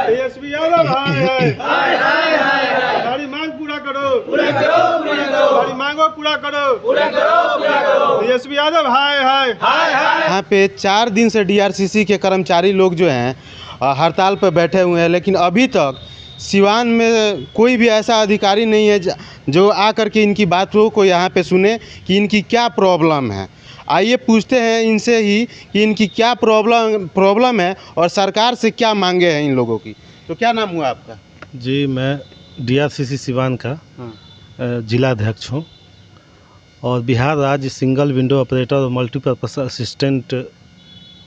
तेजस्वी यादव हाय हाय हमारी मांग पूरा करो, हमारी मांगो पूरा करो, तेजस्वी यादव हाय हाय। यहाँ पे 4 दिन से डीआरसीसी के कर्मचारी लोग जो हैं हड़ताल पर बैठे हुए हैं, लेकिन अभी तक सिवान में कोई भी ऐसा अधिकारी नहीं है जो आकर के इनकी बातों को यहाँ पे सुने कि इनकी क्या प्रॉब्लम है। आइए पूछते हैं इनसे ही कि इनकी क्या प्रॉब्लम है और सरकार से क्या मांगे हैं इन लोगों की। तो क्या नाम हुआ आपका? जी, मैं डीआरसीसी सिवान का जिला अध्यक्ष हूँ और बिहार राज्य सिंगल विंडो ऑपरेटर और मल्टीपर्पस असिस्टेंट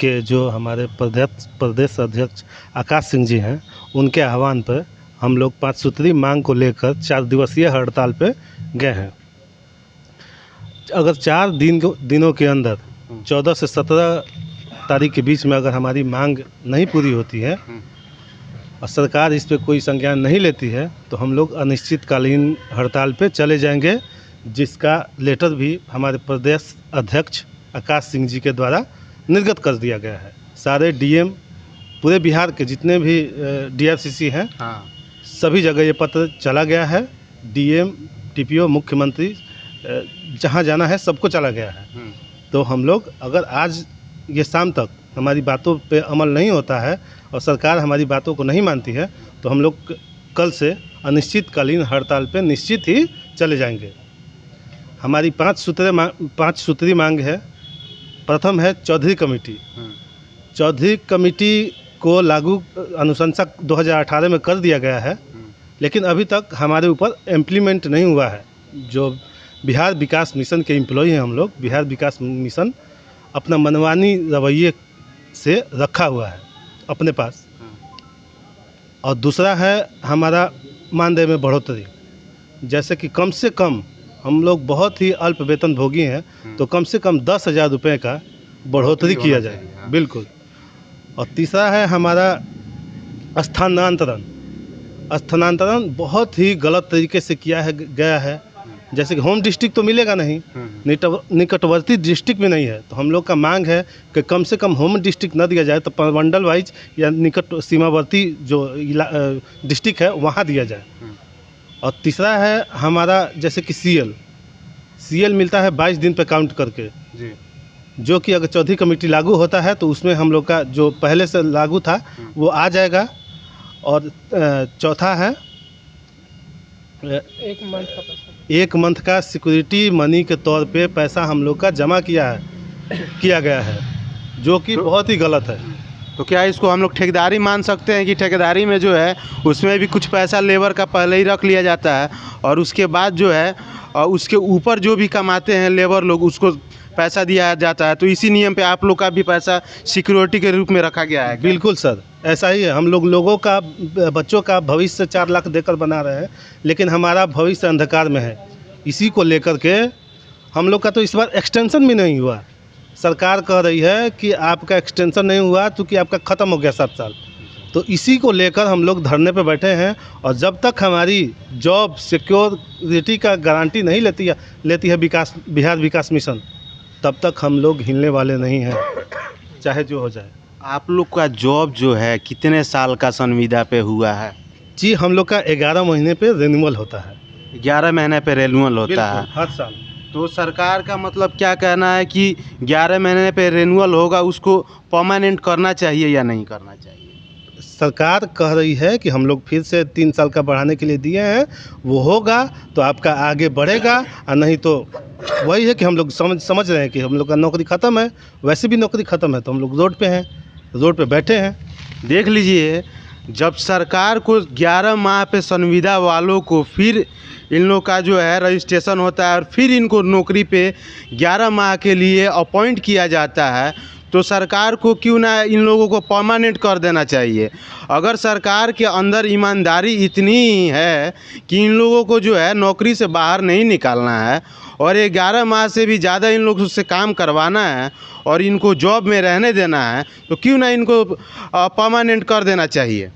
के जो हमारे प्रदेश अध्यक्ष आकाश सिंह जी हैं, उनके आह्वान पर हम लोग 5 सूत्री मांग को लेकर 4 दिवसीय हड़ताल पे गए हैं। अगर 4 दिनों के अंदर 14 से 17 तारीख के बीच में अगर हमारी मांग नहीं पूरी होती है और सरकार इस पे कोई संज्ञान नहीं लेती है तो हम लोग अनिश्चितकालीन हड़ताल पे चले जाएंगे, जिसका लेटर भी हमारे प्रदेश अध्यक्ष आकाश सिंह जी के द्वारा निर्गत कर दिया गया है। सारे डीएम पूरे बिहार के जितने भी डीआरसीसी हैं सभी जगह ये पत्र चला गया है। डीएम, टीपीओ, मुख्यमंत्री जहाँ जाना है सबको चला गया है। तो हम लोग अगर आज ये शाम तक हमारी बातों पे अमल नहीं होता है और सरकार हमारी बातों को नहीं मानती है तो हम लोग कल से अनिश्चितकालीन हड़ताल पे निश्चित ही चले जाएंगे। हमारी 5 सूत्री मांग है। प्रथम है चौधरी कमेटी। चौधरी कमेटी को लागू अनुशंसा 2018 में कर दिया गया है, लेकिन अभी तक हमारे ऊपर इम्प्लीमेंट नहीं हुआ है। जो बिहार विकास मिशन के एम्प्लॉई हैं हम लोग, बिहार विकास मिशन अपना मनमानी रवैये से रखा हुआ है अपने पास। और दूसरा है हमारा मानदेय में बढ़ोतरी। जैसे कि कम से कम हम लोग बहुत ही अल्प वेतन भोगी हैं, तो कम से कम 10,000 रुपये का बढ़ोतरी किया जाए। बिल्कुल। और तीसरा है हमारा स्थानांतरण बहुत ही गलत तरीके से गया है। जैसे कि होम डिस्ट्रिक्ट तो मिलेगा नहीं, निकटवर्ती डिस्ट्रिक्ट भी नहीं है, तो हम लोग का मांग है कि कम से कम होम डिस्ट्रिक्ट न दिया जाए तो प्रमंडल वाइज या निकट सीमावर्ती जो डिस्ट्रिक्ट है वहाँ दिया जाए। और तीसरा है हमारा जैसे कि सीएल मिलता है 22 दिन पे काउंट करके जी, जो कि अगर चौथी कमेटी लागू होता है तो उसमें हम लोग का जो पहले से लागू था वो आ जाएगा। और चौथा है 1 मंथ का सिक्योरिटी मनी के तौर पे पैसा हम लोग का जमा किया गया है, जो कि बहुत ही गलत है। तो क्या इसको हम लोग ठेकेदारी मान सकते हैं कि ठेकेदारी में जो है उसमें भी कुछ पैसा लेबर का पहले ही रख लिया जाता है और उसके बाद जो है उसके ऊपर जो भी कमाते हैं लेबर लोग उसको पैसा दिया जाता है? तो इसी नियम पे आप लोग का भी पैसा सिक्योरिटी के रूप में रखा गया है? बिल्कुल सर, ऐसा ही है। हम लोगों का बच्चों का भविष्य 4 लाख देकर बना रहे हैं, लेकिन हमारा भविष्य अंधकार में है। इसी को लेकर के हम लोग का तो इस बार एक्सटेंशन भी नहीं हुआ। सरकार कह रही है कि आपका एक्सटेंशन नहीं हुआ क्योंकि आपका ख़त्म हो गया 7 साल। तो इसी को लेकर हम लोग धरने पे बैठे हैं और जब तक हमारी जॉब सिक्योरिटी का गारंटी नहीं लेती है बिहार विकास मिशन, तब तक हम लोग हिलने वाले नहीं हैं, चाहे जो हो जाए। आप लोग का जॉब जो है कितने साल का संविदा पे हुआ है? जी, हम लोग का 11 महीने पे रिन्यूअल होता है। 11 महीने पे रिन्यूअल होता है हर साल। तो सरकार का मतलब क्या कहना है कि 11 महीने पे रिन्यूअल होगा, उसको परमानेंट करना चाहिए या नहीं करना चाहिए? सरकार कह रही है कि हम लोग फिर से 3 साल का बढ़ाने के लिए दिए हैं, वो होगा तो आपका आगे बढ़ेगा, और नहीं तो वही है कि हम लोग समझ रहे हैं कि हम लोग का नौकरी ख़त्म है। वैसे भी नौकरी ख़त्म है तो हम लोग रोड पे बैठे हैं। देख लीजिए, जब सरकार को 11 माह पे संविदा वालों को फिर इन लोग का जो है रजिस्ट्रेशन होता है और फिर इनको नौकरी पे 11 माह के लिए अपॉइंट किया जाता है, तो सरकार को क्यों ना इन लोगों को परमानेंट कर देना चाहिए। अगर सरकार के अंदर ईमानदारी इतनी ही है कि इन लोगों को जो है नौकरी से बाहर नहीं निकालना है और 11 माह से भी ज़्यादा इन लोगों से काम करवाना है और इनको जॉब में रहने देना है, तो क्यों ना इनको परमानेंट कर देना चाहिए।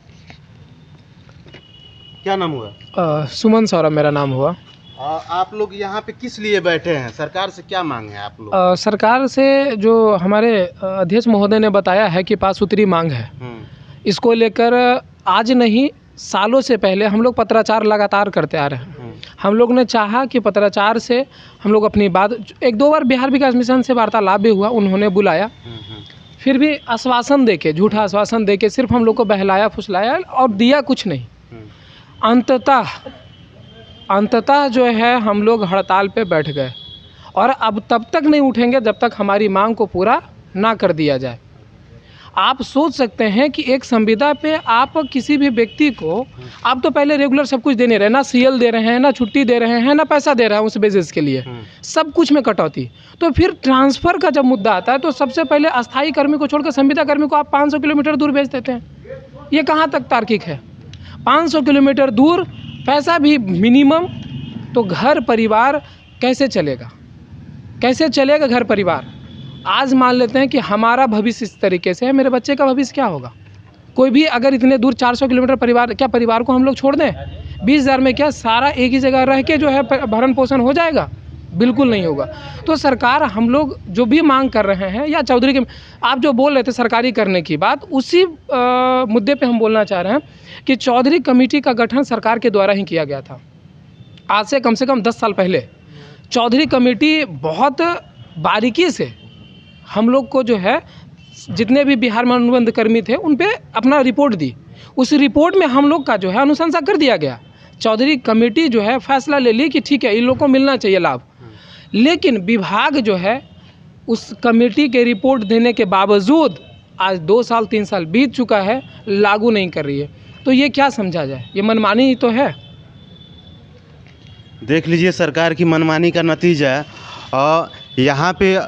क्या नाम हुआ? सुमन सौरभ मेरा नाम हुआ। आप लोग यहाँ पे किस लिए बैठे हैं? सरकार से क्या मांग है आप लोग? सरकार से जो हमारे अध्यक्ष महोदय ने बताया है कि 5 सूत्री मांग है, इसको लेकर आज नहीं, सालों से पहले हम लोग पत्राचार लगातार करते आ रहे हैं। हम लोग ने चाहा कि पत्राचार से हम लोग अपनी बात, 1-2 बार बिहार विकास मिशन से वार्तालाप भी हुआ, उन्होंने बुलाया, फिर भी आश्वासन देके, झूठा आश्वासन देके सिर्फ हम लोग को बहलाया फुसलाया और दिया कुछ नहीं। अंततः जो है हम लोग हड़ताल पे बैठ गए और अब तब तक नहीं उठेंगे जब तक हमारी मांग को पूरा ना कर दिया जाए। आप सोच सकते हैं कि एक संविदा पे आप किसी भी व्यक्ति को, आप तो पहले रेगुलर सब कुछ देने रहे, ना सीएल दे रहे हैं, ना छुट्टी दे रहे हैं, ना पैसा दे रहे हैं उस बेसिस के लिए, सब कुछ में कटौती। तो फिर ट्रांसफ़र का जब मुद्दा आता है तो सबसे पहले अस्थायी कर्मी को छोड़कर संविदा कर्मी को आप 500 किलोमीटर दूर भेज देते हैं। ये कहाँ तक तार्किक है? 500 किलोमीटर दूर, पैसा भी मिनिमम, तो घर परिवार कैसे चलेगा? कैसे चलेगा घर परिवार? आज मान लेते हैं कि हमारा भविष्य इस तरीके से है, मेरे बच्चे का भविष्य क्या होगा? कोई भी अगर इतने दूर 400 किलोमीटर परिवार को हम लोग छोड़ दें? 20,000 में क्या सारा एक ही जगह रह के जो है भरण पोषण हो जाएगा? बिल्कुल नहीं होगा। तो सरकार, हम लोग जो भी मांग कर रहे हैं, या चौधरी के, आप जो बोल रहे थे सरकारी करने की बात, उसी मुद्दे पे हम बोलना चाह रहे हैं कि चौधरी कमेटी का गठन सरकार के द्वारा ही किया गया था। आज से कम 10 साल पहले चौधरी कमेटी बहुत बारीकी से हम लोग को जो है, जितने भी बिहार में अनुबंध कर्मी थे उन पे अपना रिपोर्ट दी। उस रिपोर्ट में हम लोग का जो है अनुशंसा कर दिया गया। चौधरी कमेटी जो है फैसला ले ली कि ठीक है, इन लोग को मिलना चाहिए लाभ, लेकिन विभाग जो है उस कमेटी के रिपोर्ट देने के बावजूद आज 2 साल 3 साल बीत चुका है, लागू नहीं कर रही है। तो ये क्या समझा जाए? ये मनमानी ही तो है। देख लीजिए सरकार की मनमानी का नतीजा। और यहाँ पे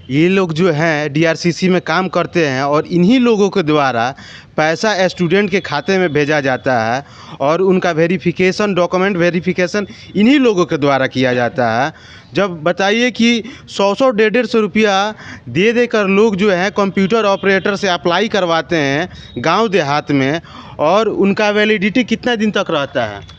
ये लोग जो हैं डीआरसीसी में काम करते हैं और इन्हीं लोगों के द्वारा पैसा स्टूडेंट के खाते में भेजा जाता है और उनका वेरिफिकेशन, डॉक्यूमेंट वेरिफिकेशन इन्हीं लोगों के द्वारा किया जाता है। जब बताइए कि 100 150 रुपया दे देकर लोग जो हैं कंप्यूटर ऑपरेटर से अप्लाई करवाते हैं गांव देहात में, और उनका वैलिडिटी कितना दिन तक रहता है?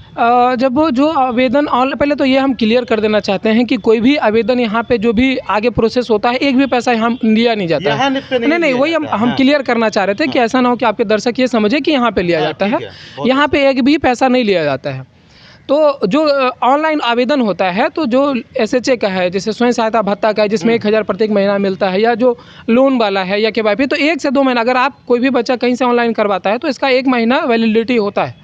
जब वो जो आवेदन पहले तो ये हम क्लियर कर देना चाहते हैं कि कोई भी आवेदन यहाँ पे जो भी आगे प्रोसेस होता है, एक भी पैसा यहाँ लिया नहीं जाता है। नहीं, वही हम क्लियर करना चाह रहे थे कि ऐसा ना हो कि आपके दर्शक ये समझे कि यहाँ पे लिया जाता है। यहाँ पे एक भी पैसा नहीं लिया जाता है। तो जो ऑनलाइन आवेदन होता है, तो जो SHA का है, जैसे स्वयं सहायता भत्ता का है, जिसमें 1,000 प्रत्येक महीना मिलता है, या जो लोन वाला है या KYP, तो 1 से 2 महीना अगर आप कोई भी बच्चा कहीं से ऑनलाइन करवाता है तो इसका 1 महीना वैलिडिटी होता है।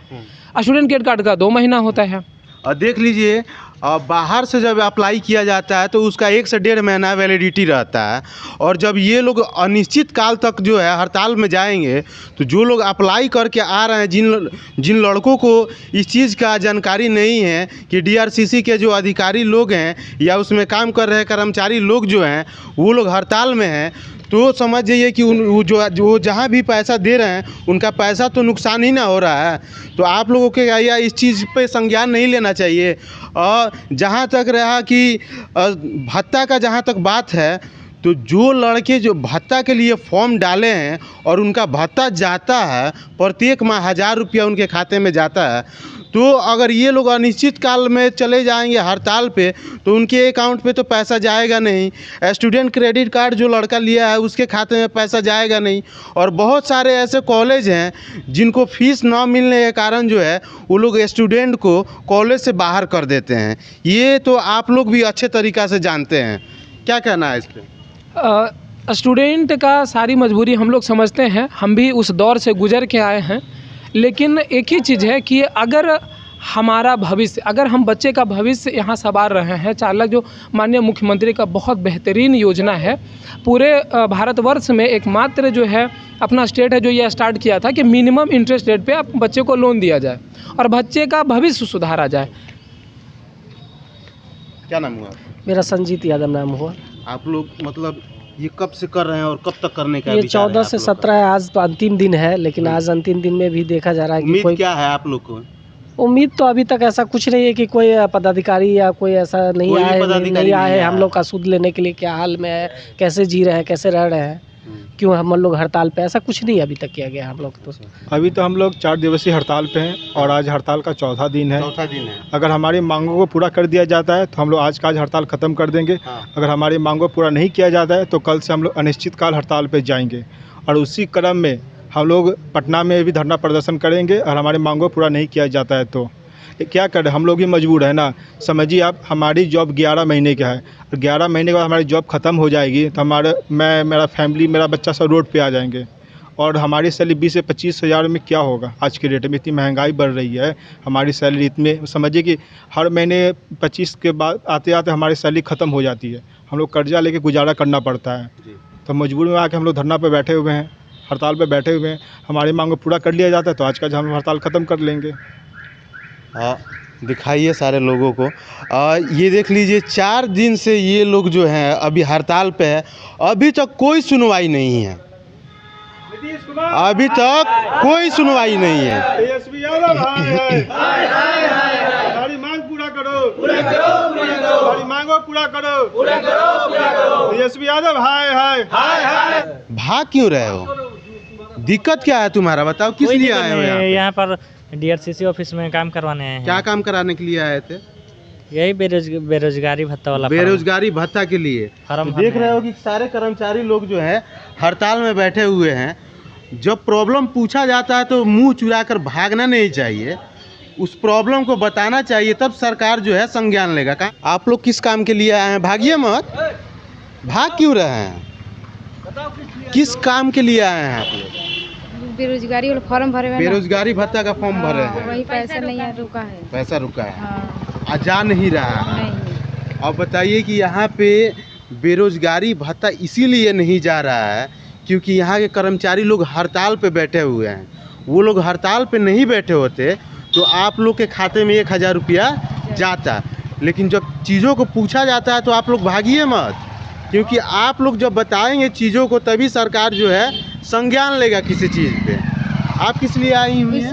स्टूडेंट क्रेडिट कार्ड का 2 महीना होता है। और देख लीजिए, बाहर से जब अप्लाई किया जाता है तो उसका 1 से 1.5 महीना वैलिडिटी रहता है। और जब ये लोग अनिश्चित काल तक जो है हड़ताल में जाएंगे, तो जो लोग अप्लाई करके आ रहे हैं, जिन लड़कों को इस चीज़ का जानकारी नहीं है कि डीआरसीसी के जो अधिकारी लोग हैं या उसमें काम कर रहे कर्मचारी लोग जो हैं वो लोग हड़ताल में हैं, तो समझ जाइए कि जो जहाँ भी पैसा दे रहे हैं उनका पैसा तो नुकसान ही ना हो रहा है। तो आप लोगों के या इस चीज़ पे संज्ञान नहीं लेना चाहिए। और जहाँ तक रहा कि भत्ता का जहाँ तक बात है, तो जो लड़के जो भत्ता के लिए फॉर्म डाले हैं और उनका भत्ता जाता है, प्रत्येक माह 1,000 रुपया उनके खाते में जाता है, तो अगर ये लोग अनिश्चित काल में चले जाएंगे हड़ताल पे तो उनके अकाउंट पे तो पैसा जाएगा नहीं। स्टूडेंट क्रेडिट कार्ड जो लड़का लिया है उसके खाते में पैसा जाएगा नहीं। और बहुत सारे ऐसे कॉलेज हैं जिनको फीस ना मिलने के कारण जो है वो लोग स्टूडेंट को कॉलेज से बाहर कर देते हैं। ये तो आप लोग भी अच्छे तरीक़ा से जानते हैं। क्या कहना है इस पर? स्टूडेंट का सारी मजबूरी हम लोग समझते हैं, हम भी उस दौर से गुजर के आए हैं। लेकिन एक ही चीज़ है कि अगर हमारा भविष्य, अगर हम बच्चे का भविष्य यहाँ संवार रहे हैं, चालक जो माननीय मुख्यमंत्री का बहुत बेहतरीन योजना है, पूरे भारतवर्ष में एकमात्र जो है अपना स्टेट है जो ये स्टार्ट किया था कि मिनिमम इंटरेस्ट रेट पे बच्चे को लोन दिया जाए और बच्चे का भविष्य सुधारा जाए। क्या नाम हुआ? मेरा संजीत यादव नाम हुआ। आप लोग मतलब ये कब से कर रहे हैं और कब तक करने का ये विचार है 14 से 17 है, आज तो अंतिम दिन है, लेकिन आज अंतिम दिन में भी देखा जा रहा है कि उम्मीद क्या है आप लोग को? उम्मीद तो अभी तक ऐसा कुछ नहीं है कि कोई पदाधिकारी या कोई ऐसा नहीं आए हम लोग का सूद लेने के लिए क्या हाल में है, कैसे जी रहे हैं, कैसे रह रहे हैं, क्यों हम लोग हड़ताल पे, ऐसा कुछ नहीं अभी तक किया गया हम लोग। तो अभी तो हम लोग 4 दिवसीय हड़ताल पे हैं और आज हड़ताल का चौथा दिन है। अगर हमारी मांगों को पूरा कर दिया जाता है तो हम लोग आज का हड़ताल ख़त्म कर देंगे। अगर हमारी मांगों को पूरा नहीं किया जाता है तो कल से हम लोग अनिश्चित काल हड़ताल पे जाएंगे। और उसी क्रम में हम लोग पटना में भी धरना प्रदर्शन करेंगे और हमारे मांगों पूरा नहीं किया जाता है तो क्या करें, हम लोग ही मजबूर है ना। समझिए आप, हमारी जॉब 11 महीने का है और 11 महीने के बाद हमारी जॉब ख़त्म हो जाएगी तो मेरा फैमिली, मेरा बच्चा सब रोड पे आ जाएंगे और हमारी सैलरी 20 से 25 हज़ार में क्या होगा। आज के डेट में इतनी महंगाई बढ़ रही है, हमारी सैलरी इतने, समझिए कि हर महीने 25 के बाद आते आते हमारी सैलरी ख़त्म हो जाती है। हम लोग कर्जा लेके गुजारा करना पड़ता है तो मजबूर में आके हम लोग धरना पे बैठे हुए हैं, हड़ताल पे बैठे हुए हैं। हमारी मांगों पूरा कर लिया जाता है तो आज का हम हड़ताल ख़त्म कर लेंगे। दिखाइए सारे लोगों को। ये देख लीजिए 4 दिन से ये लोग जो हैं अभी हड़ताल पे है, अभी तक कोई सुनवाई नहीं है, अभी तक कोई सुनवाई नहीं है। तेजस्वी यादव हमारी मांग पूरा करो, हमारी मांगों पूरा करो। तेजस्वी यादव हाय। भाग क्यों रहे हो? दिक्कत क्या है तुम्हारा, बताओ किस लिए आए हो यहाँ पर? DRCC ऑफिस में काम करवाने हैं। क्या काम कराने के लिए आए थे? यही बेरोजगारी भत्ता वाला बेरोजगारी भत्ता के लिए। तो देख रहे हो कि सारे कर्मचारी लोग जो है हड़ताल में बैठे हुए हैं। जब प्रॉब्लम पूछा जाता है तो मुंह चुराकर भागना नहीं चाहिए, उस प्रॉब्लम को बताना चाहिए, तब सरकार जो है संज्ञान लेगा। आप लोग किस काम के लिए आए हैं? भागिए मत, भाग क्यों रहे हैं? किस काम के लिए आए हैं आप लोग? बेरोजगारी वाला फॉर्म भरे हुए हैं। बेरोजगारी भत्ता का फॉर्म भरे हैं। वही पैसा नहीं है, रुका है। पैसा रुका है, हाँ। जा नहीं रहा है। नहीं। अब बताइए कि यहाँ पे बेरोजगारी भत्ता इसीलिए नहीं जा रहा है क्योंकि यहाँ के कर्मचारी लोग हड़ताल पे बैठे हुए हैं। वो लोग हड़ताल पे नहीं बैठे होते तो आप लोग के खाते में 1000 रुपया जाता, लेकिन जब चीज़ों को पूछा जाता है तो आप लोग भागिए मत, क्योंकि आप लोग जब बताएंगे चीज़ों को तभी सरकार जो है संज्ञान लेगा किसी चीज़ पे। आप किस लिए आई हुई हैं?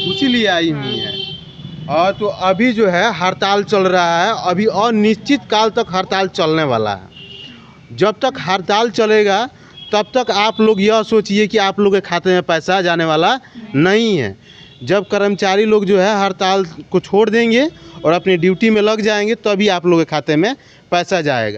इसीलिए आई हुई हैं। और तो अभी जो है हड़ताल चल रहा है, अभी अनिश्चित काल तक हड़ताल चलने वाला है। जब तक हड़ताल चलेगा तब तक आप लोग यह सोचिए कि आप लोग के खाते में पैसा जाने वाला नहीं है। जब कर्मचारी लोग जो है हड़ताल को छोड़ देंगे और अपनी ड्यूटी में लग जाएंगे तभी आप लोग के खाते में पैसा जाएगा।